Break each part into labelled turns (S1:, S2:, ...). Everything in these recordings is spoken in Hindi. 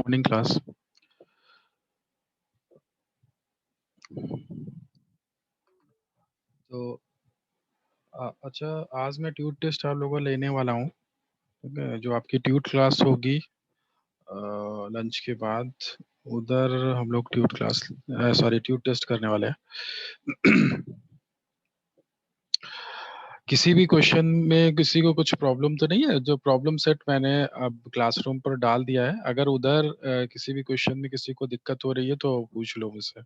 S1: Morning class. तो अच्छा, आज मैं ट्यूट टेस्ट आप लोगों को लेने वाला हूँ। ठीक है, जो आपकी ट्यूट क्लास होगी लंच के बाद, उधर हम लोग tute class sorry tute test करने वाले हैं। किसी भी क्वेश्चन में किसी को कुछ प्रॉब्लम तो नहीं है? जो प्रॉब्लम सेट मैंने अब क्लासरूम पर डाल दिया है, अगर उधर किसी भी क्वेश्चन में किसी को दिक्कत हो रही है तो पूछ लो मुझसे।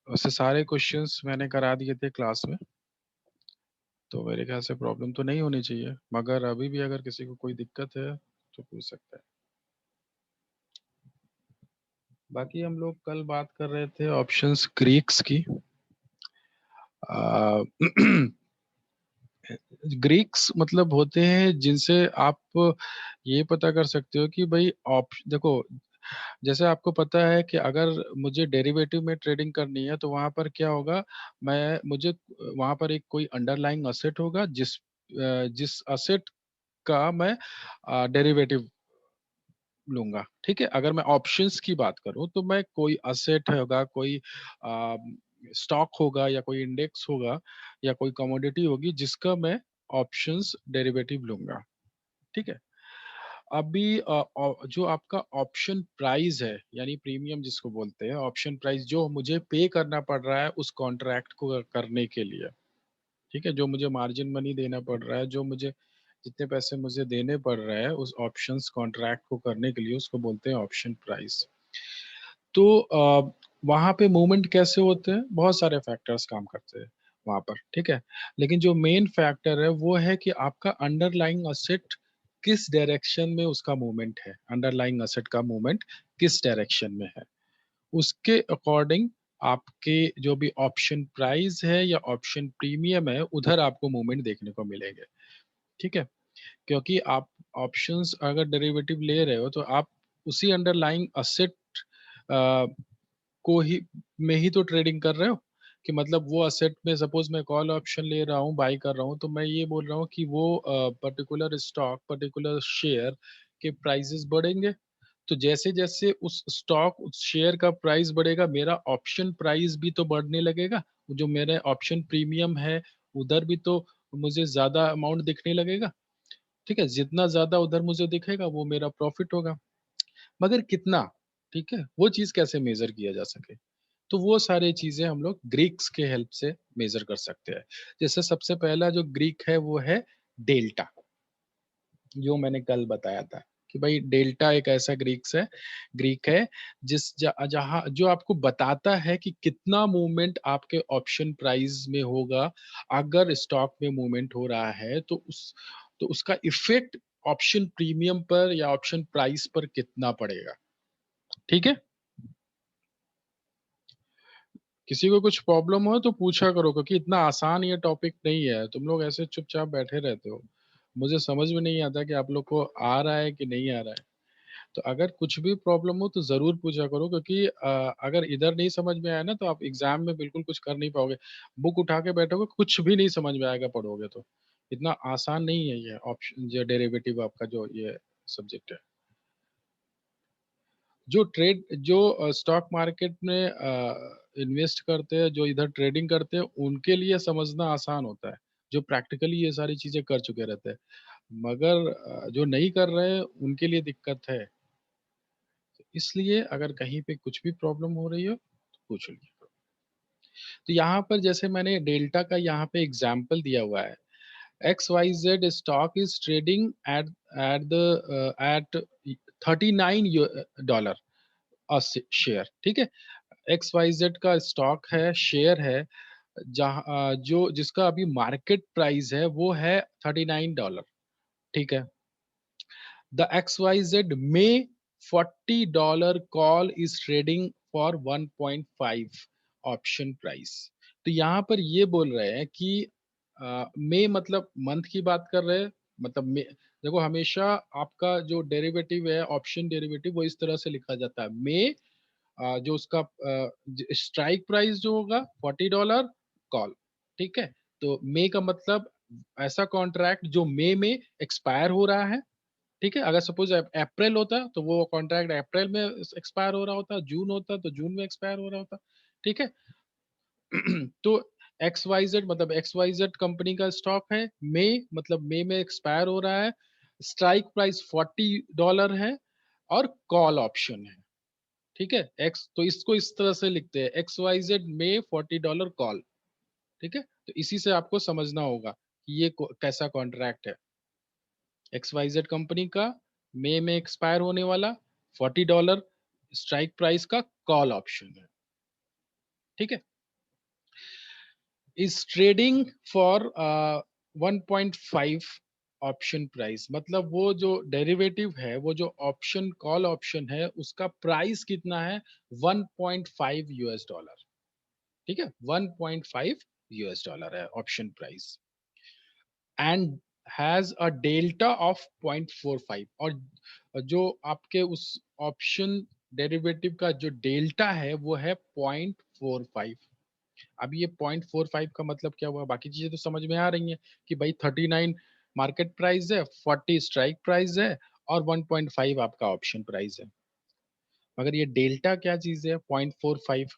S1: वैसे सारे क्वेश्चंस मैंने करा दिए थे क्लास में, तो मेरे ख्याल से प्रॉब्लम तो नहीं होनी चाहिए, मगर अभी भी अगर किसी को कोई दिक्कत है तो पूछ सकता है। बाकी हम लोग कल बात कर रहे थे ऑप्शंस ग्रीक्स की। ग्रीक्स मतलब होते हैं जिनसे आप ये पता कर सकते हो कि भाई देखो, जैसे आपको पता है कि अगर मुझे डेरिवेटिव में ट्रेडिंग करनी है तो वहां पर क्या होगा, मैं मुझे वहां पर एक कोई अंडरलाइंग असेट होगा जिस असेट का मैं डेरिवेटिव लूंगा। ठीक है, अगर मैं ऑप्शंस की बात करूं तो मैं कोई असेट होगा, कोई स्टॉक होगा, या कोई इंडेक्स होगा, या कोई कमोडिटी होगी जिसका मैं ऑप्शंस डेरिवेटिव लूंगा। ठीक है, अभी जो आपका ऑप्शन प्राइस है, यानी प्रीमियम जिसको बोलते हैं, ऑप्शन प्राइस जो मुझे पे करना पड़ रहा है उस कॉन्ट्रैक्ट को करने के लिए। ठीक है, जो मुझे मार्जिन मनी देना पड़ रहा है, जो मुझे जितने पैसे मुझे देने पड़ रहे हैं उस ऑप्शंस कॉन्ट्रैक्ट को करने के लिए, उसको बोलते हैं ऑप्शन प्राइस। तो वहां पे मूवमेंट कैसे होते हैं? बहुत सारे फैक्टर्स काम करते हैं वहां पर। ठीक है, लेकिन जो मेन फैक्टर है वो है कि आपका अंडरलाइंग असेट किस डायरेक्शन में उसका मूवमेंट है, अंडरलाइंग असेट का मूवमेंट किस डायरेक्शन में है, उसके अकॉर्डिंग आपके जो भी ऑप्शन प्राइस है या ऑप्शन प्रीमियम है, उधर आपको मूवमेंट देखने को मिलेंगे। ठीक है, क्योंकि आप ऑप्शंस अगर डेरिवेटिव ले रहे हो तो आप उसी अंडरलाइंग असेट को ही में ही तो ट्रेडिंग कर रहे हो। कि मतलब वो असेट में सपोज मैं कॉल ऑप्शन ले रहा हूँ, बाई कर रहा हूँ, तो मैं ये बोल रहा हूँ कि वो पर्टिकुलर स्टॉक, पर्टिकुलर शेयर के प्राइसेस बढ़ेंगे। तो जैसे जैसे उस स्टॉक, उस शेयर का प्राइस बढ़ेगा, मेरा ऑप्शन प्राइस भी तो बढ़ने लगेगा। जो मेरे ऑप्शन प्रीमियम है उधर भी तो मुझे ज्यादा अमाउंट दिखने लगेगा। ठीक है, जितना ज्यादा उधर मुझे दिखेगा वो मेरा प्रॉफिट होगा, मगर कितना? ठीक है, वो चीज कैसे मेजर किया जा सके, तो वो सारी चीजें हम लोग ग्रीक्स के हेल्प से मेजर कर सकते हैं। जैसे सबसे पहला जो ग्रीक है वो है डेल्टा, जो मैंने कल बताया था कि भाई डेल्टा एक ऐसा ग्रीक है जहां जो आपको बताता है कि कितना मूवमेंट आपके ऑप्शन प्राइस में होगा। अगर स्टॉक में मूवमेंट हो रहा है तो उसका इफेक्ट ऑप्शन प्रीमियम पर या ऑप्शन प्राइस पर कितना पड़ेगा। ठीक है, किसी को कुछ प्रॉब्लम हो तो पूछा करो, क्योंकि इतना आसान ये टॉपिक नहीं है। तुम लोग ऐसे चुपचाप बैठे रहते हो, मुझे समझ में नहीं आता कि आप लोग को आ रहा है कि नहीं आ रहा है। तो अगर कुछ भी प्रॉब्लम हो तो जरूर पूछा करो, क्योंकि अगर इधर नहीं समझ में आया ना तो आप एग्जाम में बिल्कुल कुछ कर नहीं पाओगे। बुक उठा के बैठोगे, कुछ भी नहीं समझ में आएगा पढ़ोगे तो। इतना आसान नहीं है ये ऑप्शन, जो डेरिवेटिव आपका जो ये सब्जेक्ट है। जो स्टॉक मार्केट में इन्वेस्ट करते हैं, जो इधर ट्रेडिंग करते हैं, उनके लिए समझना आसान होता है, जो प्रैक्टिकली ये सारी चीजें कर चुके रहते हैं। मगर जो नहीं कर रहे हैं उनके लिए दिक्कत है। इसलिए अगर कहीं पे कुछ भी प्रॉब्लम हो रही हो तो पूछ लीजिए। तो यहाँ पर जैसे मैंने डेल्टा का यहाँ पे एग्जाम्पल दिया हुआ है, XYZ stock is trading at the at $39 share. ठीक है, XYZ का स्टॉक है, शेयर है, जहाँ जो जिसका अभी मार्केट प्राइस है वो है $39। ठीक है, द XYZ में $40 call is trading for 1.5 option price. तो यहाँ पर ये बोल रहे हैं कि मे मतलब मंथ की बात कर रहे हैं। मतलब मे, देखो हमेशा आपका जो डेरिवेटिव है, ऑप्शन डेरिवेटिव, वो इस तरह से लिखा जाता है। मे जो उसका स्ट्राइक प्राइस जो होगा $40 कॉल। ठीक है, तो मे का मतलब ऐसा कॉन्ट्रैक्ट जो मे में एक्सपायर हो रहा है। ठीक है, अगर सपोज अप्रैल होता तो वो कॉन्ट्रैक्ट अप्रैल में एक्सपायर हो रहा होता, जून होता तो जून में एक्सपायर हो रहा होता। ठीक है। तो एक्स वाई जेड मतलब एक्स वाई जेड कंपनी का स्टॉक है, मई मतलब मई में एक्सपायर हो रहा है, स्ट्राइक प्राइस $40 है और कॉल ऑप्शन है। ठीक है, एक्स तो इसको इस तरह से लिखते हैं, एक्स वाई जेड में $40 कॉल। ठीक है, तो इसी से आपको समझना होगा कि ये कैसा कॉन्ट्रैक्ट है। एक्स वाई जेड कंपनी का मई में एक्सपायर होने वाला $40 स्ट्राइक प्राइस का कॉल ऑप्शन है। ठीक है, is trading for 1.5 option price, मतलब वो जो डेरिवेटिव है, वो जो ऑप्शन कॉल ऑप्शन है, उसका प्राइस कितना है, $1.5। ठीक है, $1.5 है option price, and has a delta of 0.45, और जो आपके उस ऑप्शन डेरिवेटिव का जो डेल्टा है वो है 0.45। अब ये 0.45 का मतलब क्या हुआ, बाकी चीजें तो समझ में आ रही हैं कि भाई 39 मार्केट प्राइस है, 40 स्ट्राइक प्राइस है और 1.5 आपका ऑप्शन प्राइस है। मगर ये डेल्टा क्या चीज है, 0.45।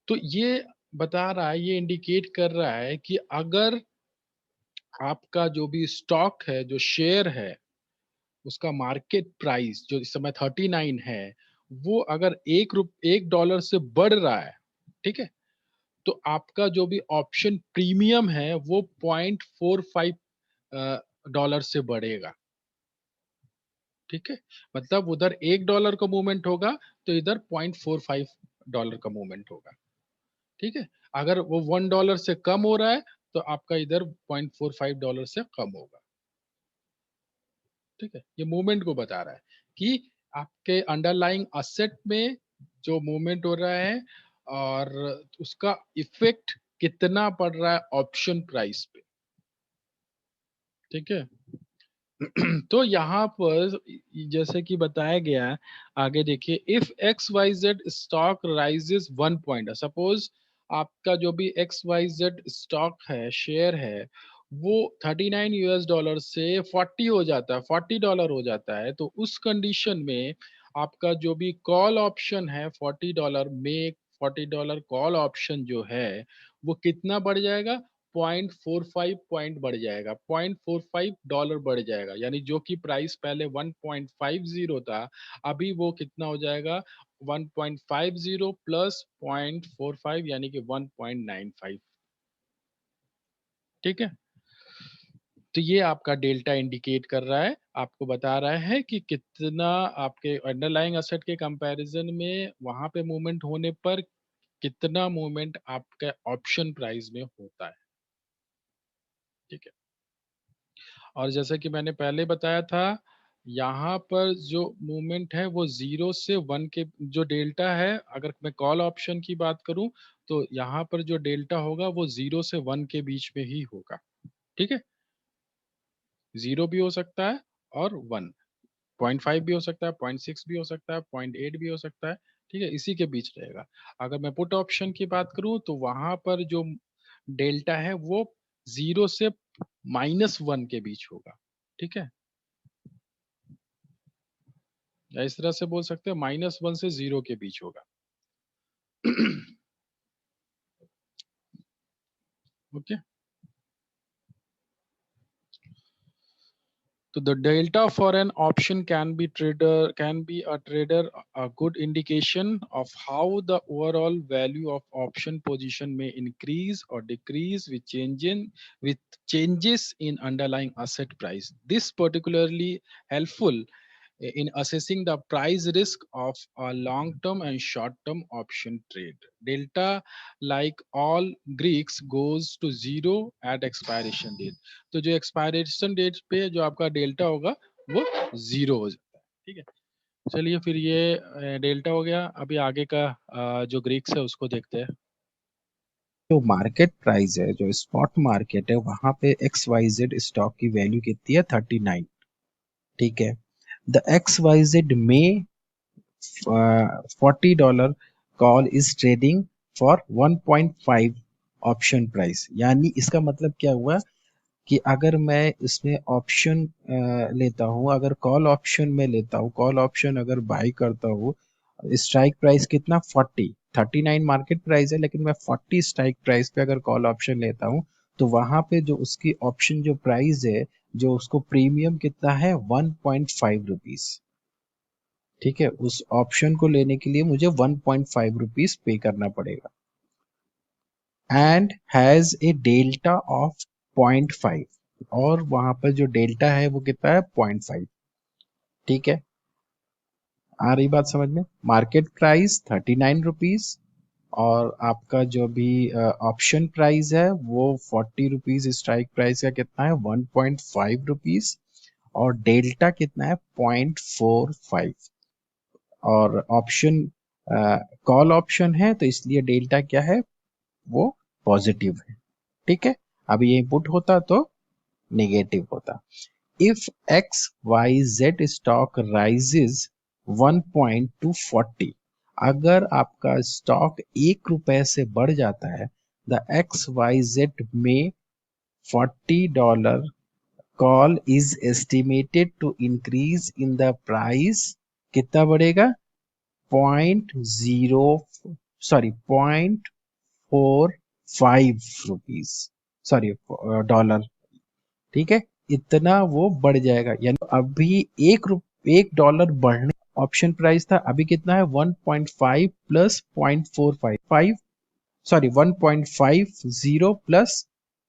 S1: तो ये बता रहा है, ये इंडिकेट कर रहा है कि अगर आपका जो भी स्टॉक है, जो शेयर है, उसका मार्केट प्राइस जो इस समय 39 है, वो अगर $1 से बढ़ रहा है, ठीक है, तो आपका जो भी ऑप्शन प्रीमियम है वो $0.45 से बढ़ेगा। ठीक है, मतलब उधर $1 का मूवमेंट होगा तो इधर $0.45 का मूवमेंट होगा। ठीक है, अगर वो $1 से कम हो रहा है तो आपका इधर $0.45 से कम होगा। ठीक है, ये मूवमेंट को बता रहा है कि आपके अंडरलाइंग असेट में जो मूवमेंट हो रहा है और उसका इफेक्ट कितना पड़ रहा है ऑप्शन प्राइस पे। ठीक है। तो यहाँ पर जैसे कि बताया गया है, आगे देखिए, if X Y Z stock rises 1 point, suppose आपका जो भी एक्स वाई जेड स्टॉक है, शेयर है, वो $39 से 40 हो जाता है, $40 हो जाता है, तो उस कंडीशन में आपका जो भी कॉल ऑप्शन है $40 में, $40 कॉल ऑप्शन जो है वो कितना बढ़ जाएगा, 0.45 पॉइंट बढ़ जाएगा, $0.45 बढ़ जाएगा, यानी जो कि प्राइस पहले 1.50 था, अभी वो कितना हो जाएगा, 1.50 प्लस 0.45 यानी कि 1.95। ठीक है, तो ये आपका डेल्टा इंडिकेट कर रहा है, आपको बता रहा है कि कितना आपके अंडरलाइंग असेट के कंपैरिजन में वहां पे मूवमेंट होने पर कितना मूवमेंट आपके ऑप्शन प्राइस में होता है। ठीक है, और जैसा कि मैंने पहले बताया था, यहाँ पर जो मूवमेंट है वो 0 से 1 के, जो डेल्टा है, अगर मैं कॉल ऑप्शन की बात करूं तो यहाँ पर जो डेल्टा होगा वो 0 से 1 के बीच में ही होगा। ठीक है, 0 भी हो सकता है और 1, 0.5 भी हो सकता है, 0.6 भी हो सकता है, 0.8 भी हो सकता है। ठीक है, इसी के बीच रहेगा। अगर मैं पुट ऑप्शन की बात करूं तो वहां पर जो डेल्टा है वो 0 से -1 के बीच होगा। ठीक है, या इस तरह से बोल सकते हैं, -1 से 0 के बीच होगा। Okay, so the delta for an option can be a trader a good indication of how the overall value of option position may increase or decrease with changes in underlying asset price. This particularly helpful in assessing the price risk of a long-term and short-term option trade. Delta, like all Greeks, goes to zero at expiration date. तो जो expiration date पे जो आपका डेल्टा होगा वो जीरो हो जाता है। ठीक है, चलिए फिर ये डेल्टा हो गया, अभी आगे का जो ग्रीक्स है उसको देखते हैं।
S2: जो मार्केट प्राइस है, जो स्पॉट मार्केट है, वहां पे एक्स वाई जेड स्टॉक की वैल्यू कितनी है, 39। ठीक है, द एक्स वाई जेड में $40 call is trading for 1.5 option price. यानी इसका मतलब क्या हुआ कि अगर मैं इसमें ऑप्शन लेता हूँ, अगर कॉल ऑप्शन में लेता हूँ, कॉल ऑप्शन अगर बाई करता हूँ, स्ट्राइक प्राइस कितना 40, 39 मार्केट प्राइस है, लेकिन मैं 40 स्ट्राइक प्राइस पे अगर कॉल ऑप्शन लेता हूँ, तो वहां पे जो उसकी ऑप्शन जो प्राइस है, जो उसको प्रीमियम कितना है 1.5 रुपीज। ठीक है, उस ऑप्शन को लेने के लिए मुझे 1.5 रुपीज पे करना पड़ेगा, and has a delta of 0.5, और वहां पर जो डेल्टा है वो कितना है 0.5। ठीक है, आ रही बात समझ में? मार्केट प्राइस 39 रुपीज, और आपका जो भी ऑप्शन प्राइस है वो 40 रुपीज, स्ट्राइक प्राइस का कितना है 1.5 रुपीज, और डेल्टा कितना है 0.45, और ऑप्शन कॉल ऑप्शन है तो इसलिए डेल्टा क्या है, वो पॉजिटिव है। ठीक है, अब ये इनपुट होता तो नेगेटिव होता। If X Y Z stock rises 1.240, अगर आपका स्टॉक 1 रुपए से बढ़ जाता है, द एक्स वाई जेड में $40 call is estimated to increase in the price, कितना बढ़ेगा 0. Sorry 0.45 rupees, sorry dollar. ठीक है, इतना वो बढ़ जाएगा, यानी अभी $1 बढ़ने ऑप्शन प्राइस था, अभी कितना है 1.5 प्लस 0.455, सॉरी 1.50 प्लस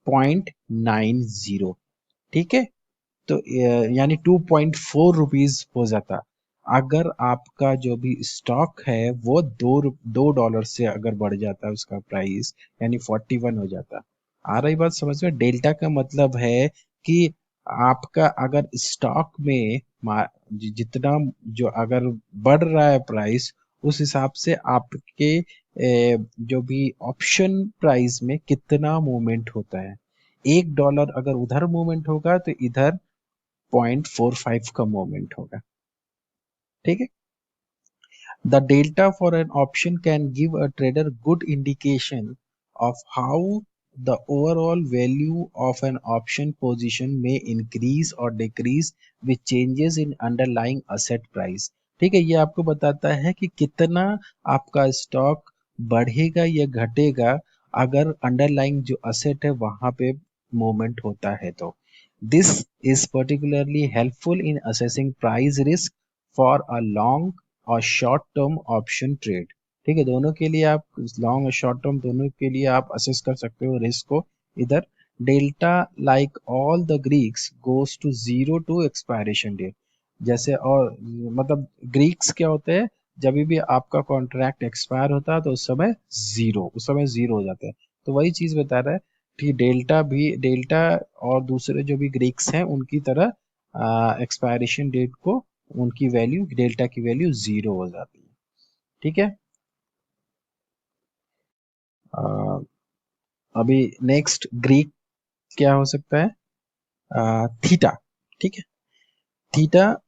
S2: 0.90। ठीक है, तो यानी 2.4 रुपीज हो जाता। अगर आपका जो भी स्टॉक है वो $2 से अगर बढ़ जाता है उसका प्राइस, यानी 41 हो जाता। आ रही बात समझ में? डेल्टा का मतलब है कि आपका अगर स्टॉक में जितना जो अगर बढ़ रहा है प्राइस, उस हिसाब से आपके जो भी ऑप्शन प्राइस में कितना मूवमेंट होता है। $1 अगर उधर मूवमेंट होगा तो इधर 0.45 का मोमेंट होगा। ठीक है, the delta for an option can give a trader good indication of how the overall value of an option position may increase or decrease with changes in underlying asset price। ठीक है, ये आपको बताता है कि कितना आपका स्टॉक बढ़ेगा या घटेगा अगर अंडरलाइंग जो असेट है वहां पे मूवमेंट होता है तो। This is particularly helpful in assessing price risk for a long और short term option trade। ठीक है, दोनों के लिए आप लॉन्ग और शॉर्ट टर्म दोनों के लिए आप असेस कर सकते हो रिस्क को। इधर delta like all the Greeks goes to zero to expiration date. जैसे और मतलब ग्रीक्स क्या होते हैं, जब भी आपका कॉन्ट्रैक्ट एक्सपायर होता है तो उस समय जीरो हो जाता है। तो वही चीज बता रहा है कि डेल्टा और दूसरे जो भी ग्रीक्स हैं उनकी तरह एक्सपायरेशन डेट को उनकी वैल्यू डेल्टा की वैल्यू जीरो हो जाती है। ठीक है, अ, अभी नेक्स्ट ग्रीक क्या हो सकता है, थीटा। ठीक है, theta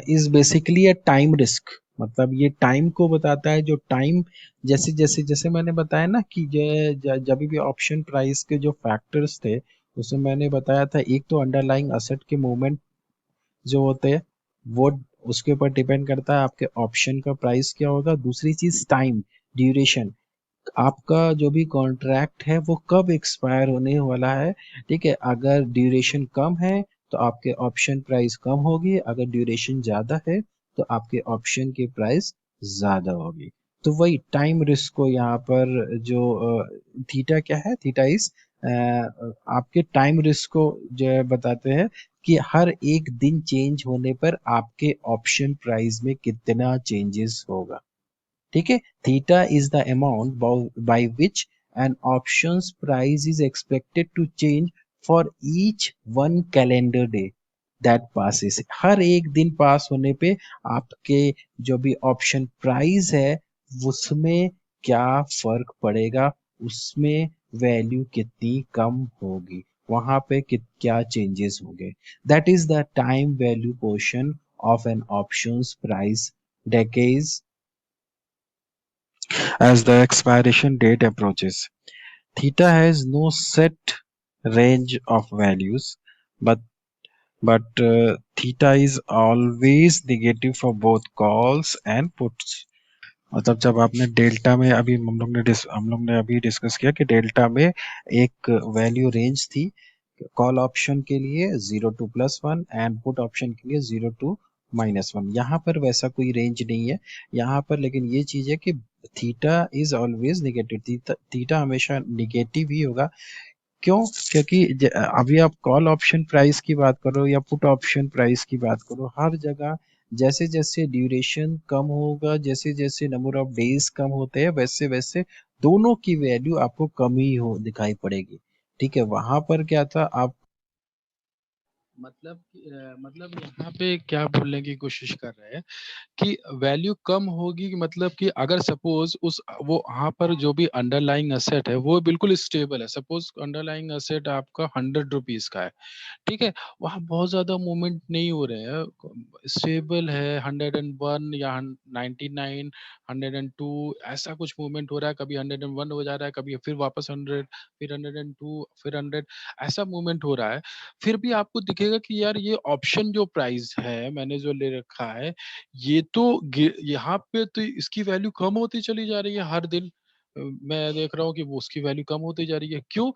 S2: is basically a time risk, मतलब ये टाइम को बताता है। जो टाइम जैसे जैसे जैसे मैंने बताया ना कि जब भी ऑप्शन प्राइस के जो फैक्टर्स थे उसमें मैंने बताया था, एक तो अंडरलाइंग असेट के मूवमेंट जो होते हैं वो उसके ऊपर डिपेंड करता है आपके ऑप्शन का प्राइस क्या होगा। दूसरी चीज टाइम ड्यूरेशन, आपका जो भी कॉन्ट्रैक्ट है वो कब एक्सपायर होने वाला है। ठीक है, अगर ड्यूरेशन कम है तो आपके ऑप्शन प्राइस कम होगी, अगर ड्यूरेशन ज्यादा है तो आपके ऑप्शन की प्राइस ज्यादा होगी। तो वही टाइम रिस्क को यहाँ पर जो थीटा क्या है, थीटा इज आपके टाइम रिस्क को जो है बताते हैं कि हर एक दिन चेंज होने पर आपके ऑप्शन प्राइस में कितना चेंजेस होगा। ठीक है, theta is the amount by which an options price is expected to change for each one calendar day that passes. हर एक दिन पास होने पे आपके जो भी ऑप्शन प्राइस है उसमें क्या फर्क पड़ेगा, उसमें वैल्यू कितनी कम होगी, वहां पे क्या चेंजेस होंगे। That is the time value portion of an options price decays as the expiration date approaches. Theta has no set range of values, but theta is always negative for both calls and puts. मतलब जब आपने डेल्टा में अभी हम लोग ने अभी डिस्कस किया कि डेल्टा में एक वैल्यू रेंज थी कॉल ऑप्शन के लिए 0 to +1 एंड पुट ऑप्शन के लिए 0 to -1। यहाँ पर वैसा कोई रेंज नहीं है यहाँ पर, लेकिन ये चीज है कि theta is always negative, theta हमेशा नेगेटिव ही होगा। क्यों? क्योंकि अभी आप कॉल ऑप्शन प्राइस की बात करो या पुट ऑप्शन प्राइस की बात करो, हर जगह जैसे जैसे ड्यूरेशन कम होगा, जैसे जैसे नंबर ऑफ डेज कम होते हैं, वैसे वैसे दोनों की वैल्यू आपको कम ही हो दिखाई पड़ेगी। ठीक है, वहां पर क्या था आप
S1: मतलब यहाँ पे क्या बोलने की कोशिश कर रहे हैं कि वैल्यू कम होगी कि मतलब कि अगर सपोज उस वो वहाँ पर जो भी अंडरलाइंग एसेट है वो बिल्कुल स्टेबल है। सपोज अंडरलाइंग एसेट आपका 100 रुपीज का है, ठीक है, वहाँ बहुत ज्यादा मूवमेंट नहीं हो रहे हैं, स्टेबल है, 101 या 99, 102 ऐसा कुछ मूवमेंट हो रहा है, कभी 101 हो जा रहा है, कभी फिर वापस 100, फिर 102, फिर 100, ऐसा मूवमेंट हो रहा है। फिर भी आपको दिखेगा कि यार ये ऑप्शन जो प्राइस है मैंने जो ले रखा है, ये तो यहाँ पे तो इसकी वैल्यू कम होती चली जा रही है हर दिन। मैं देख रहा हूँ कि वो उसकी वैल्यू कम होती जा रही है। क्यों?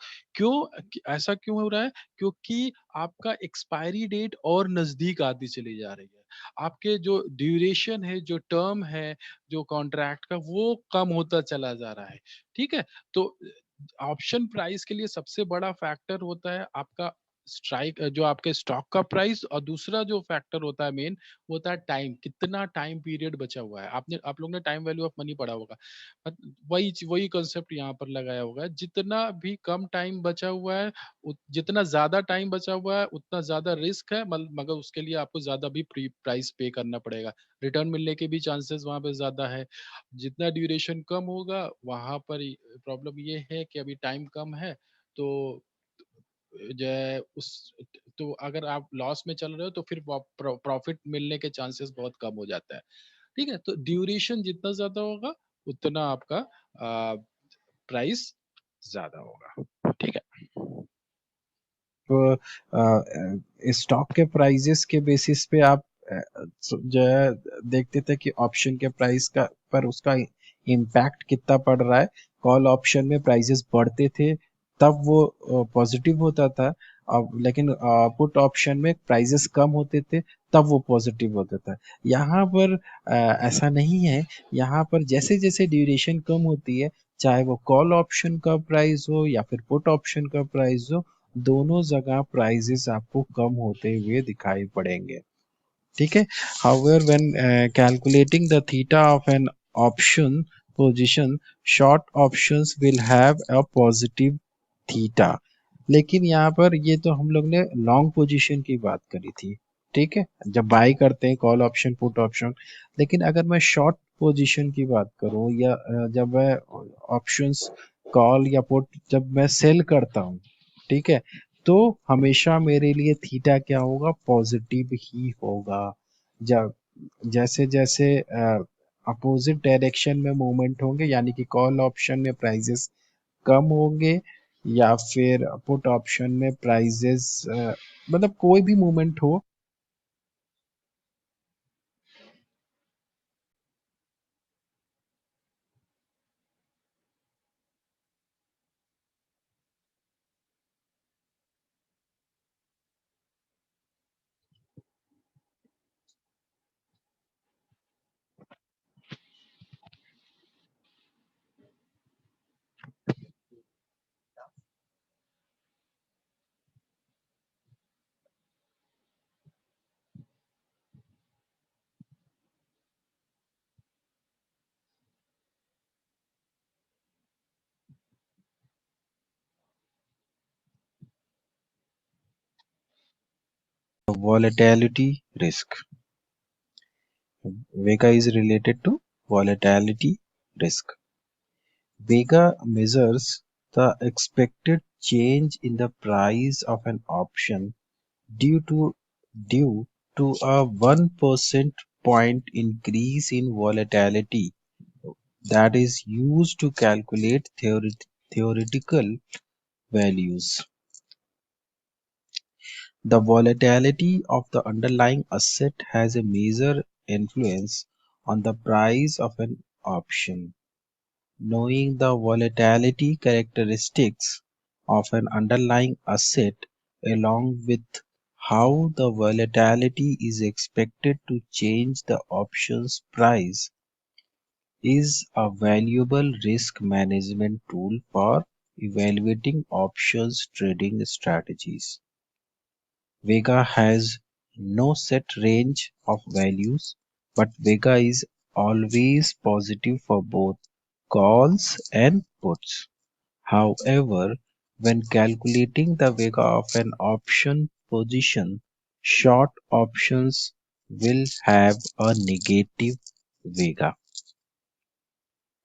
S1: ऐसा क्यों हो रहा है? क्योंकि आपका एक्सपायरी डेट और नजदीक आती चली जा रही है। आपके जो ड्यूरेशन है, जो टर्म है, जो कॉन्ट्रैक्ट का, वो कम होता चला जा रहा है। ठीक है? तो ऑप्शन प्राइस के लिए सबसे बड़ा फैक्टर होता है आपका स्ट्राइक, जो आपके स्टॉक का प्राइस, और दूसरा जो फैक्टर होता है मेन, वो होता है टाइम, कितना टाइम पीरियड बचा हुआ है। आप लोग ने टाइम वैल्यू ऑफ मनी पढ़ा होगा, वही कंसेप्ट यहाँ पर लगाया होगा। जितना भी कम टाइम बचा हुआ है, जितना ज्यादा टाइम बचा हुआ है उतना ज्यादा रिस्क है, मगर उसके लिए आपको ज्यादा भी प्राइस पे करना पड़ेगा। रिटर्न मिलने के भी चांसेस वहां पे ज्यादा है। जितना ड्यूरेशन कम होगा वहां पर प्रॉब्लम ये है कि अभी टाइम कम है, तो जो है उस तो अगर आप लॉस में चल रहे हो तो फिर प्रॉफिट मिलने के चांसेस बहुत कम हो जाता है। ठीक है, तो ड्यूरेशन जितना ज्यादा होगा उतना आपका प्राइस ज्यादा होगा। ठीक है।
S2: स्टॉक के प्राइजेस के बेसिस पे आप जो है देखते थे कि ऑप्शन के प्राइस का पर उसका इम्पैक्ट कितना पड़ रहा है। कॉल ऑप्शन में प्राइजेस बढ़ते थे तब वो पॉजिटिव होता था, अब लेकिन पुट ऑप्शन में प्राइजेस कम होते थे तब वो पॉजिटिव होता था। यहाँ पर ऐसा नहीं है, यहाँ पर जैसे जैसे ड्यूरेशन कम होती है, चाहे वो कॉल ऑप्शन का प्राइस हो या फिर पुट ऑप्शन का प्राइस हो, दोनों जगह प्राइजेस आपको कम होते हुए दिखाई पड़ेंगे। ठीक है, however when calculating the theta of an option position, short options will have a positive theta। लेकिन यहाँ पर ये तो हम लोग ने लॉन्ग पोजीशन की बात करी थी। ठीक है, जब बाई करते हैं कॉल ऑप्शन पुट ऑप्शन, लेकिन अगर मैं शॉर्ट पोजीशन की बात करूं या जब मैं ऑप्शंस कॉल या पुट जब मैं सेल करता हूं, ठीक है, तो हमेशा मेरे लिए थीटा क्या होगा? पॉजिटिव ही होगा। जब जैसे जैसे अपोजिट डायरेक्शन में मूवमेंट होंगे, यानी कि कॉल ऑप्शन में प्राइजेस कम होंगे या फिर पुट ऑप्शन में प्राइजेस मतलब कोई भी मूवमेंट हो। Volatility risk. Vega is related to volatility risk. Vega measures the expected change in the price of an option due to due to a 1% point increase in volatility that is used to calculate theoretical values. The volatility of the underlying asset has a major influence on the price of an option. Knowing the volatility characteristics of an underlying asset along with how the volatility is expected to change the option's price is a valuable risk management tool for evaluating options trading strategies. Vega has no set range of values, but Vega is always positive for both calls and puts. However, when calculating the Vega of an option position, short options will have a negative Vega.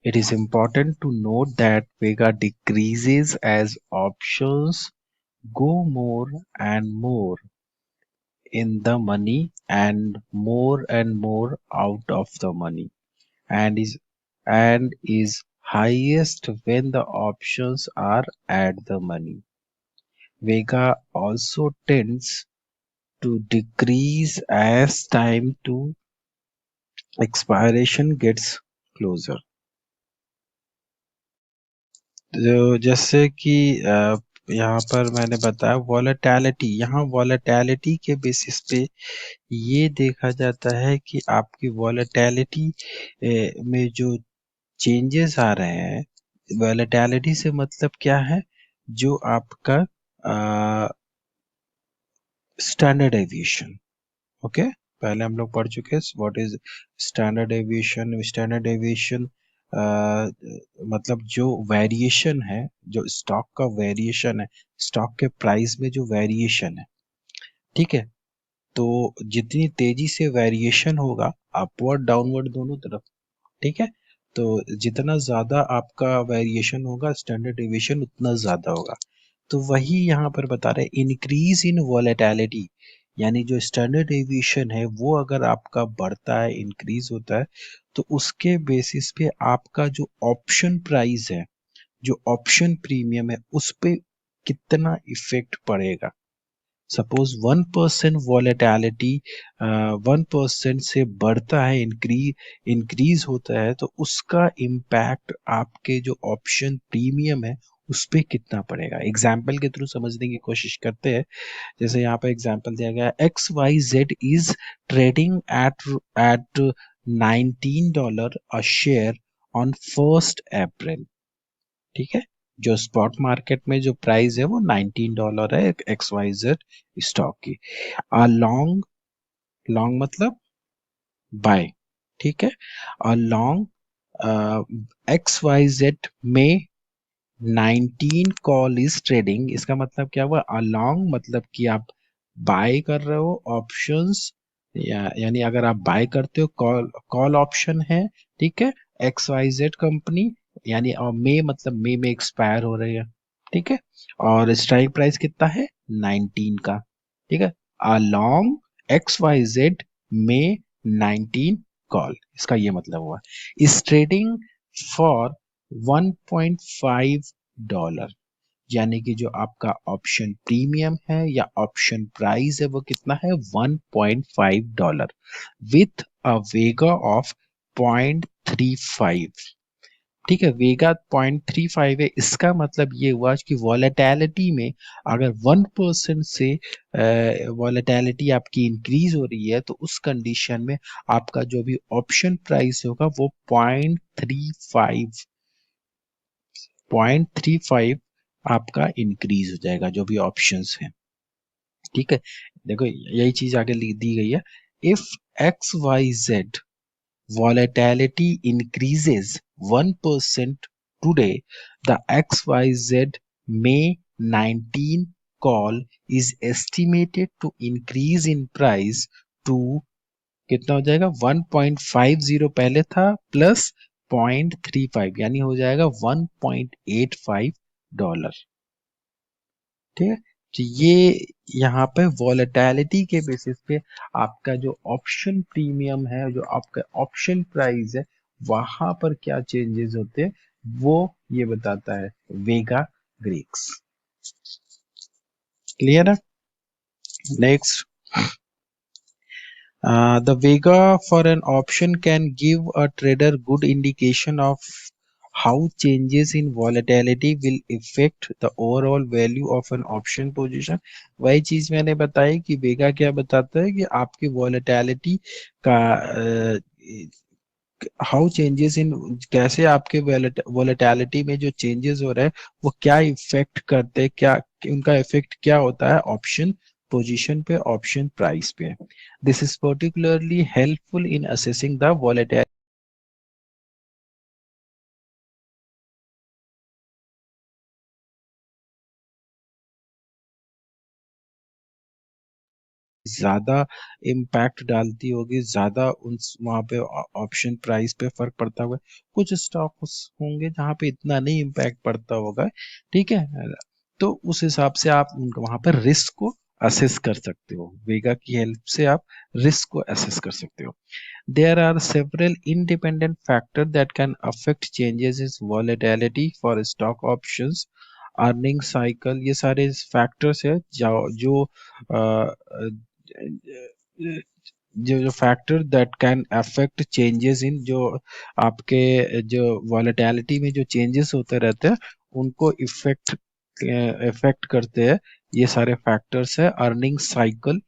S2: It is important to note that Vega decreases as options go more and more in the money and more out of the money, and is highest when the options are at the money. Vega also tends to decrease as time to expiration gets closer. जो जैसे कि यहाँ पर मैंने बताया वॉलेटिलिटी, यहाँ वॉलेटिलिटी के बेसिस पे ये देखा जाता है कि आपकी वॉलेटिलिटी में जो चेंजेस आ रहे हैं, वॉलेटिलिटी से मतलब क्या है, जो आपका स्टैंडर्ड एविएशन। ओके, पहले हम लोग पढ़ चुके हैं what is standard aviation. Standard aviation मतलब जो वेरिएशन है, जो स्टॉक का वेरिएशन है, स्टॉक के प्राइस में जो वेरिएशन है, ठीक है, तो जितनी तेजी से वेरिएशन होगा अपवर्ड डाउनवर्ड दोनों तरफ, ठीक है, तो जितना ज्यादा आपका वेरिएशन होगा स्टैंडर्ड डेविएशन उतना ज्यादा होगा। तो वही यहाँ पर बता रहे इंक्रीज इन वॉलेटिलिटी, यानी जो स्टैंडर्ड डेविएशन है वो अगर आपका बढ़ता है, इंक्रीज होता है, तो उसके बेसिस पे आपका जो ऑप्शन प्राइस है, जो ऑप्शन प्रीमियम है, उस पे कितना इफेक्ट पड़ेगा। सपोज 1% वॉलेटिलिटी 1% से बढ़ता है, इंक्रीज होता है, तो उसका इम्पैक्ट आपके जो ऑप्शन प्रीमियम है उस पे कितना पड़ेगा। एग्जाम्पल के थ्रू समझने की कोशिश करते हैं। जैसे यहाँ पे एग्जाम्पल दिया गया है, XYZ is trading eight $19 a share on 1 अप्रैल। ठीक है, जो स्पॉट मार्केट में जो प्राइस है वो $19 है XYZ स्टॉक की। लॉन्ग, लॉन्ग मतलब बाय, ठीक है, लॉन्ग XYZ में 19 कॉल इज ट्रेडिंग। इसका मतलब क्या हुआ, लॉन्ग मतलब कि आप बाय कर रहे हो ऑप्शंस, यानी अगर आप बाय करते हो, कॉल कॉल ऑप्शन है, ठीक है, XYZ कंपनी, यानी और मे मतलब मे में एक्सपायर हो रही है, ठीक है, और स्ट्राइक प्राइस कितना है 19 का, ठीक है, लॉन्ग XYZ में 19 कॉल, इसका ये मतलब हुआ इस ट्रेडिंग फॉर $1.5, यानी कि जो आपका ऑप्शन प्रीमियम है या ऑप्शन प्राइस है वो कितना है $1.5 विथ अ वेगा ऑफ 0.35। ठीक है, वेगा 0.35 है, इसका मतलब ये हुआ कि वॉलेटिलिटी में अगर 1% से वॉलेटिलिटी आपकी इंक्रीज हो रही है, तो उस कंडीशन में आपका जो भी ऑप्शन प्राइस होगा वो 0.35 आपका इंक्रीज हो जाएगा, जो भी ऑप्शंस हैं। ठीक है, देखो यही चीज आगे दी गई है, if XYZ volatility increases 1% today, the XYZ May 19 call is estimated to increase in price to कितना हो जाएगा 1.50 पहले था प्लस 0.35, यानी हो जाएगा $1.85। ठीक है, तो ये यहाँ पे वॉलेटिलिटी के बेसिस पे आपका जो ऑप्शन प्रीमियम है, जो आपका ऑप्शन प्राइस है, वहां पर क्या चेंजेस होते हैं वो ये बताता है वेगा ग्रीक्स। क्लियर है? Next, the Vega for an option can give a trader good indication of how changes in volatility will affect the overall value of an option position. वही चीज मैंने बताई कि वेगा क्या बताता है कि आपकी वॉलेटिलिटी का हाउ चेंजेस इन, कैसे आपके वॉलेटिलिटी में जो चेंजेस हो रहे हैं वो क्या इफेक्ट करते हैं, क्या उनका इफेक्ट क्या होता है ऑप्शन पोजीशन पे, ऑप्शन प्राइस पे. This is particularly helpful in assessing the volatility ज्यादा इम्पैक्ट डालती होगी, ज्यादा उन वहां पे ऑप्शन प्राइस पे फर्क पड़ता होगा. कुछ स्टॉक होंगे जहां पे इतना नहीं इम्पैक्ट पड़ता होगा. ठीक है, तो उस हिसाब से आप वहां पर रिस्क को असेस कर सकते हो. वेगा की हेल्प से आप रिस्क को असेस कर सकते हो. There are several independent factors that can affect changes in volatility for stock options. Earning cycle, ये सारे फैक्टर्स है जो जो factor that can affect changes in, जो आपके जो वॉलेटिलिटी में जो चेंजेस होते रहते हैं उनको इफेक्ट करते हैं. ये सारे फैक्टर्स है. अर्निंग साइकिल,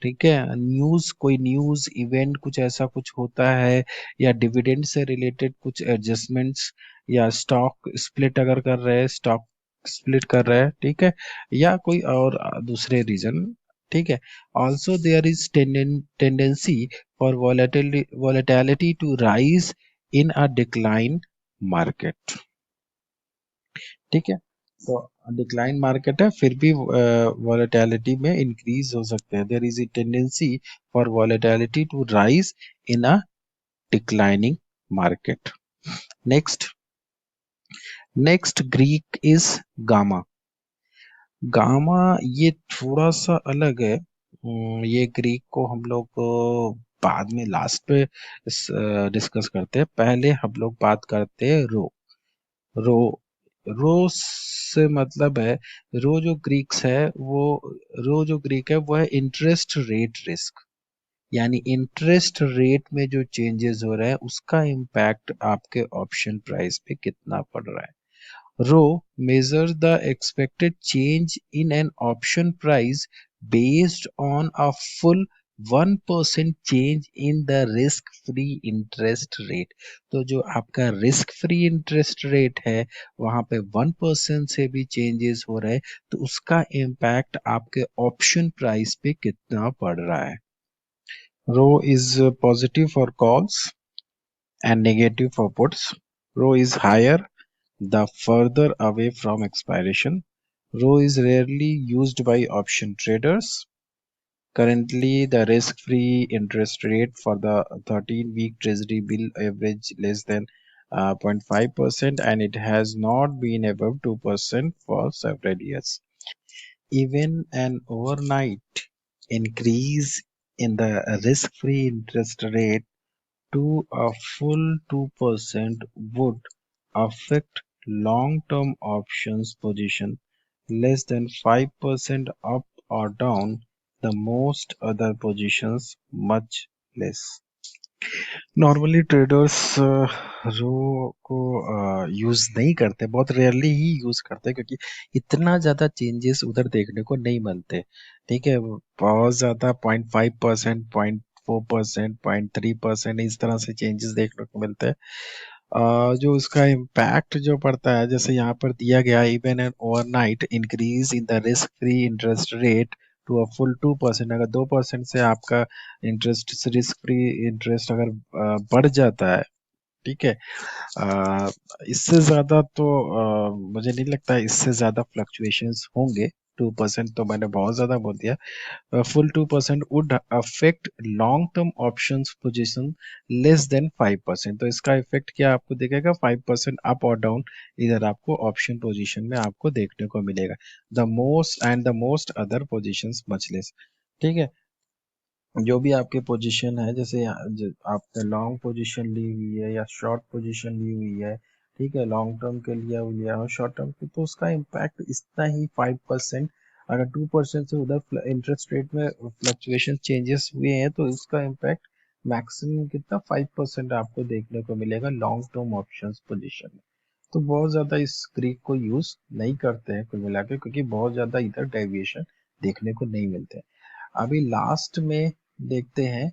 S2: ठीक है, न्यूज, कोई न्यूज इवेंट कुछ ऐसा कुछ होता है, या डिविडेंड से रिलेटेड कुछ एडजस्टमेंट्स, या स्टॉक स्प्लिट अगर कर रहे हैं, स्टॉक स्प्लिट कर रहे हैं, ठीक है, या कोई और दूसरे रीजन. ठीक है. Also there is tendency for volatility to rise in a decline market. ठीक है, तो डिक्लाइन मार्केट है फिर भी वॉलेटिलिटी में इंक्रीज हो सकते हैं. There is a tendency for volatility to rise in a declining market. Next, next Greek is gamma. Gamma ये थोड़ा सा अलग है. ये ग्रीक को हम लोग बाद में लास्ट पे डिस्कस करते हैं. पहले हम लोग बात करते हैं रो. रो, रो से मतलब है, रो जो ग्रीक्स है वो, रो जो ग्रीक है वो है इंटरेस्ट रेट रिस्क. यानी इंटरेस्ट रेट में जो चेंजेस हो रहा है उसका इम्पैक्ट आपके ऑप्शन प्राइस पे कितना पड़ रहा है. Rho measures the expected change in an option price based on a full 1% change in the risk-free interest rate. तो जो आपका रिस्क फ्री इंटरेस्ट रेट है वहां पे 1% से भी चेंजेस हो रहे हैं तो उसका इम्पैक्ट आपके ऑप्शन प्राइस पे कितना पड़ रहा है. Rho is positive for calls and negative for puts. Rho is higher the further away from expiration. Rho is rarely used by option traders. Currently, the risk-free interest rate for the 13-week Treasury bill average less than 0.5%, and it has not been above 2% for several years. Even an overnight increase in the risk-free interest rate to a full 2% would affect long-term options position less than 5% up or down, the most other positions much less. Normally traders rho को यूज नहीं करते, बहुत रेयरली ही यूज करते हैं क्योंकि इतना ज्यादा चेंजेस उधर देखने को नहीं मिलते. ठीक है, बहुत ज्यादा 0.5%, 0.4%, 0.3% इस तरह से चेंजेस देखने को मिलते हैं. जो उसका इम्पैक्ट जो पड़ता है, जैसे यहाँ पर दिया गया, even an overnight increase in the risk free interest rate to a full 2%, अगर 2% से आपका इंटरेस्ट, रिस्क फ्री इंटरेस्ट अगर बढ़ जाता है, ठीक है, अ, इससे ज्यादा तो मुझे नहीं लगता है इससे ज्यादा फ्लक्चुएशंस होंगे. 2% तो मैंने बहुत ज्यादा बोल दिया. Full 2% would affect long term options position less than 5%. तो इसका इफेक्ट क्या आपको दिखेगा, 5% अप और डाउन इधर आपको ऑप्शन पोजीशन में आपको देखने को मिलेगा. The most other positions much less. ठीक है, जो भी आपके पोजीशन है, जैसे आपने लॉन्ग पोजीशन ली हुई है या शॉर्ट पोजीशन ली हुई है, ठीक है, लॉन्ग टर्म के लिए लिया हो, शॉर्ट टर्म के, तो उसका इम्पैक्ट इतना ही 5% अगर 2% से उधर इंटरेस्ट रेट में फ्लक्चुएशन चेंजेस हुए हैं तो इसका इम्पैक्ट मैक्सिमम कितना 5% आपको देखने को मिलेगा लॉन्ग टर्म ऑप्शंस पोजीशन में। तो बहुत ज़्यादा इस ग्रीक को यूज़ नहीं करते हैं कुल मिला के, क्योंकि बहुत ज़्यादा इधर डेविएशन देखने को नहीं मिलते हैं। अभी लास्ट में देखते हैं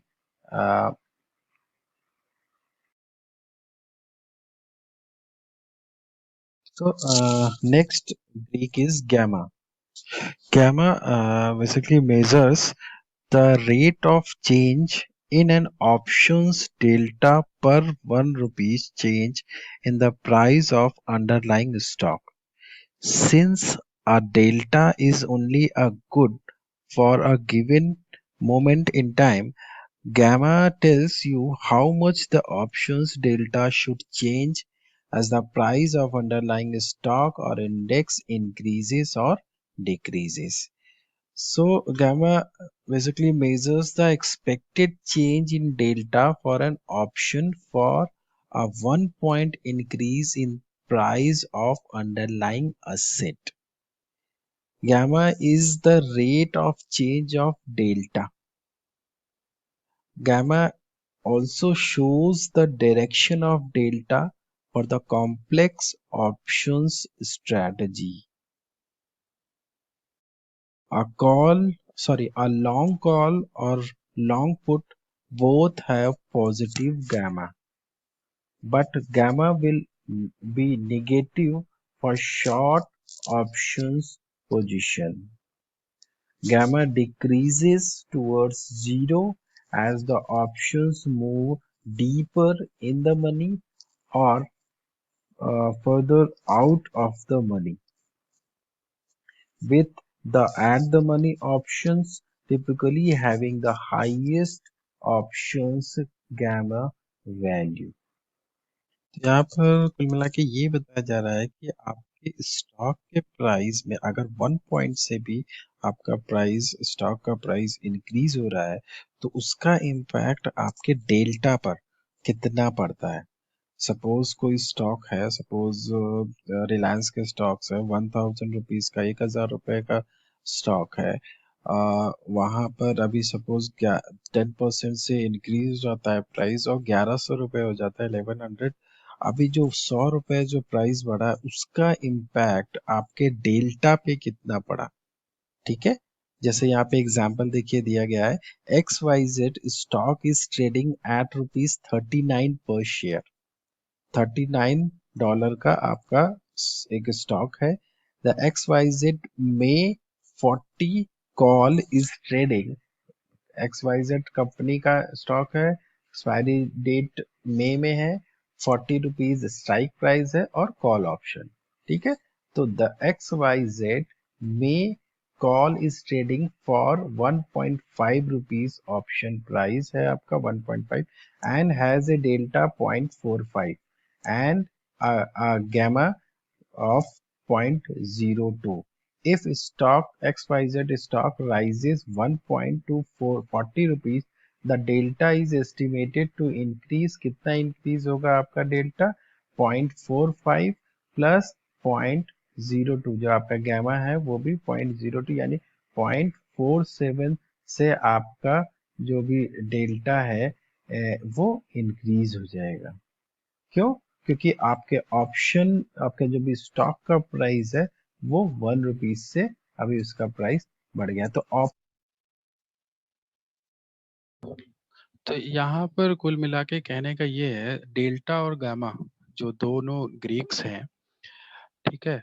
S2: next Greek is gamma. Gamma basically measures the rate of change in an options delta per 1 rupees change in the price of underlying stock. Since a delta is only a good for a given moment in time, gamma tells you how much the options delta should change as the price of underlying stock or index increases or decreases. So gamma basically measures the expected change in delta for an option for a 1 point increase in price of underlying asset. Gamma is the rate of change of delta. Gamma also shows the direction of delta for the complex options strategy. A long call or long put both have positive gamma, but gamma will be negative for short options position. Gamma decreases towards zero as the options move deeper in the money or further out of the money, with the at the money options typically having the highest options gamma value. तो यहाँ पर कुल मिला के ये बताया जा रहा है कि आपके स्टॉक के प्राइस में अगर 1 पॉइंट से भी आपका प्राइस स्टॉक का प्राइस इंक्रीज हो रहा है तो उसका इम्पैक्ट आपके डेल्टा पर कितना पड़ता है। सपोज कोई स्टॉक है, सपोज रिलायंस के स्टॉक्स है, 1000 रुपीज का 1000 रुपए का स्टॉक है। वहां पर अभी सपोज 10% से इंक्रीज हो जाता है प्राइस और 1100 रुपये हो जाता है 1100। अभी जो 100 रुपए जो प्राइस बढ़ा है उसका इम्पैक्ट आपके डेल्टा पे कितना पड़ा। ठीक है, जैसे यहाँ पे एग्जांपल देखिए दिया गया है, XYZ stock is trading eight ₹39 पर शेयर। $39 का आपका एक स्टॉक है। द XYZ में 40 call is trading. XYZ company का स्टॉक है, एक्सपायरी डेट मई में है, 40 रुपीज स्ट्राइक प्राइस है और कॉल ऑप्शन। ठीक है, तो द XYZ में call is trading for 1.5 rupees option price है आपका 1.5 and has a delta 0.45 and a gamma of 0.02. If stock XYZ stock rises 1 point to 40 rupees, the delta is estimated to increase. कितना increase होगा आपका delta 0.45 plus 0.02, जो आपका gamma है वो भी 0.02 यानी 0.47 से आपका जो भी डेल्टा है वो इंक्रीज हो जाएगा। क्यों? क्योंकि आपके ऑप्शन आपका जो भी स्टॉक का प्राइस है वो 1 रुपीज से अभी उसका प्राइस बढ़ गया। तो ऑप
S1: तो यहाँ पर कुल मिला के कहने का ये है, डेल्टा और गामा जो दोनों ग्रीक्स हैं, ठीक है,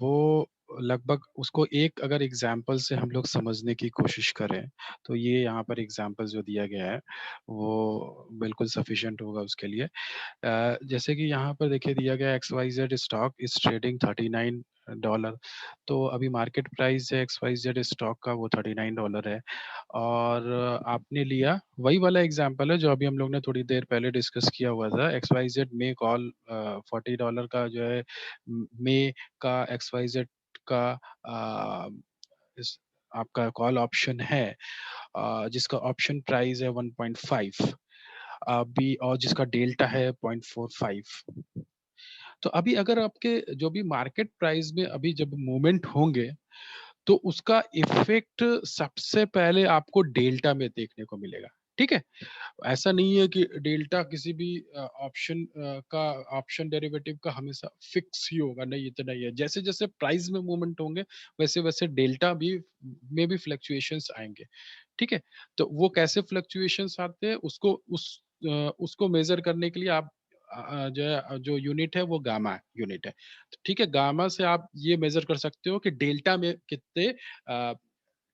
S1: वो लगभग उसको एक अगर एग्जाम्पल से हम लोग समझने की कोशिश करें तो ये यहाँ पर एग्जाम्पल जो दिया गया है वो बिल्कुल सफिशिएंट होगा उसके लिए। जैसे कि यहाँ पर देखिए दिया गया XYZ स्टॉक इज ट्रेडिंग $39। तो अभी मार्केट प्राइस है XYZ स्टॉक का वो $39 है। और आपने लिया वही वाला एग्जांपल है जो अभी हम लोग ने थोड़ी देर पहले डिस्कस किया हुआ था। XYZ में कॉल $40 का जो है में का XYZ का इस आपका कॉल ऑप्शन है, जिसका ऑप्शन प्राइस है 1.5 अभी और जिसका डेल्टा है 0.45। तो अभी अगर आपके जो भी मार्केट प्राइस में अभी जब मूवमेंट होंगे, तो उसका इफ़ेक्ट सबसे पहले आपको डेल्टा में देखने को मिलेगा, ठीक है? ऐसा नहीं है कि डेल्टा किसी भी ऑप्शन का ऑप्शन डेरिवेटिव का हमेशा फिक्स ही होगा, नहीं इतना ही है। जैसे-जैसे प्राइस में मूवमेंट होंगे, वैसे-वैसे डेल्टा भी में भी फ्लक्चुएशंस आएँगे, ठीक है? तो वो कैसे फ्लक्चुएशंस आते हैं उसको मेज़र करने के लिए आप जो है जो यूनिट है वो गामा यूनिट है। तो ठीक है, गामा से आप ये मेज़र कर सकते हो कि डेल्टा में कितने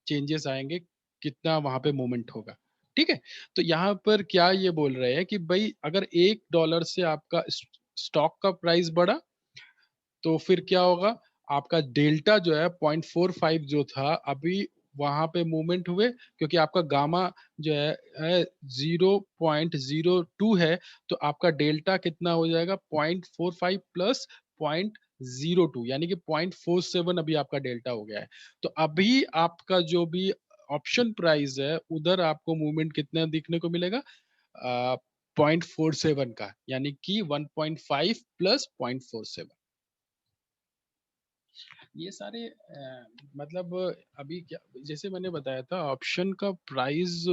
S1: चेंजेस आएँगे, कितना वहाँ पे मूवमेंट होगा, ठीक है? तो यहाँ पर क्या ये बोल रहे हैं कि भई अगर $1 से आपका स्टॉक का प्राइस बढ़ा, तो फिर क्या होगा? आपका डेल्टा जो है 0.45 जो था, अभी वहाँ पे मूवमेंट हुए क्योंकि आपका गामा जो है 0.02 है, तो आपका डेल्टा कितना हो जाएगा 0.45 प्लस 0.02 यानी कि 0.47 अभी आपका डेल्टा हो गया है। तो अभी आपका जो भी ऑप्शन प्राइस है, उधर आपको मूवमेंट कितना देखने को मिलेगा? 0.47 का, यानी कि 1.5 प्लस 0.47। ये सारे मतलब अभी क्या जैसे मैंने बताया था ऑप्शन का प्राइस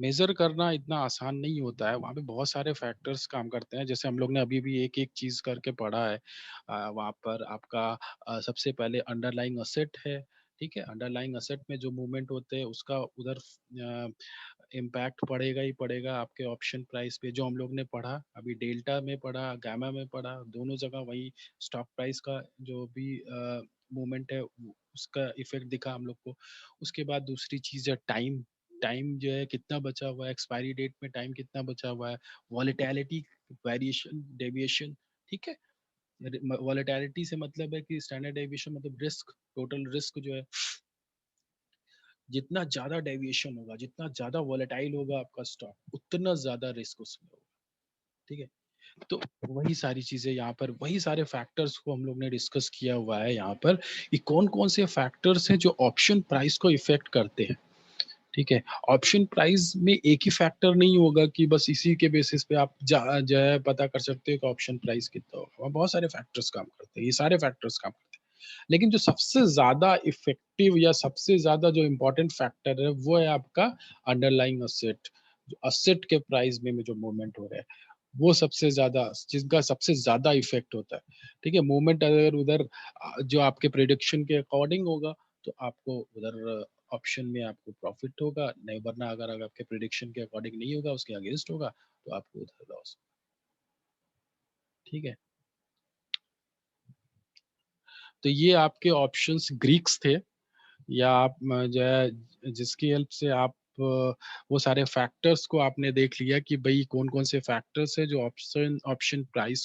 S1: मेज़र करना इतना आसान नहीं होता है, वहाँ पे बहुत सारे फैक्टर्स काम करते हैं, जैसे हम लोग ने अभी भी एक-एक चीज़ करके पढ़ा है। वहाँ पर आपका सबसे पहले अंडरलाइंग एसेट है, ठीक है? अंडरलाइंग एसेट में जो मूवमेंट होते हैं उसका उधर इम्पैक्ट पड़ेगा ही पड़ेगा आपके ऑप्शन प्राइस पे, जो हम लोग ने पढ़ा, अभी डेल्टा में पढ़ा, गामा में पढ़ा, दोनों जगह वही स्टॉक प्राइस का जो भी मूवमेंट है उसका इफ़ेक्ट दिखा हम लोग को। उसके बाद दूसरी चीज़ है टाइम, टाइम जो है कितना बचा हुआ है, एक्सपायरी डेट में टाइम कितना बचा हुआ है, वॉलेटिलिटी, वेरिएशन, डेविएशन, ठीक है? वॉलेटिलिटी से मतलब है कि स्टैंडर्ड डेविएशन मतलब रिस्क, टोटल रिस्क जो है, जितना ज़्यादा डेविएशन होगा, जितना ज़्यादा वॉलेटाइल होगा आपका स्टॉक, उतना ज़्यादा रिस्क उसमें होगा, ठीक है? तो वही सारी चीज़ें यहाँ पर वही सारे फैक्टर्स को हम लोग ने डिस्कस किया हुआ है यहाँ पर, कि कौन-कौन से फैक्टर्स हैं जो ऑप्शन प्राइस को इफ़ेक्ट करते हैं। ठीक है? ऑप्शन प्राइस में एक ही फैक्टर नहीं होगा कि बस इसी के बेसिस पे आप जो है पता कर सकते हो कि ऑप्शन प्राइस कितना होगा। वहाँ बहुत सारे फैक्टर्स काम करते हैं, ये सारे फैक्टर्स काम करते हैं। लेकिन जो सबसे ज़्यादा इफ़ेक्टिव या सबसे ज़्यादा जो इम्पोर्टेंट फैक्टर है, वो है आपका अंडरलाइंग एसेट। जो एसेट के प्राइस में जो मूवमेंट हो रहा है, वो सबसे ज़्यादा जिसका सबसे ज़्यादा इफ़ेक्ट होता है। ठीक है? मूवमेंट अगर उधर जो आपके प्रेडिक्शन के अकॉर्डिंग होगा, तो आपको उधर ऑप्शन में आपको प्रॉफ़िट होगा, नहीं वरना अगर आपके प्रेडिक्शन के अकॉर्डिंग नहीं होगा, उसके अगेंस्ट होगा, तो आपको उधर लॉस। ठीक है? तो ये आपके ऑप्शंस ग्रीक्स थे या आप जो है जिसकी हेल्प से आप वो सारे फैक्टर्स को आपने देख लिया कि भई कौन-कौन से फैक्टर्स हैं जो ऑप्शन ऑप्शन प्राइस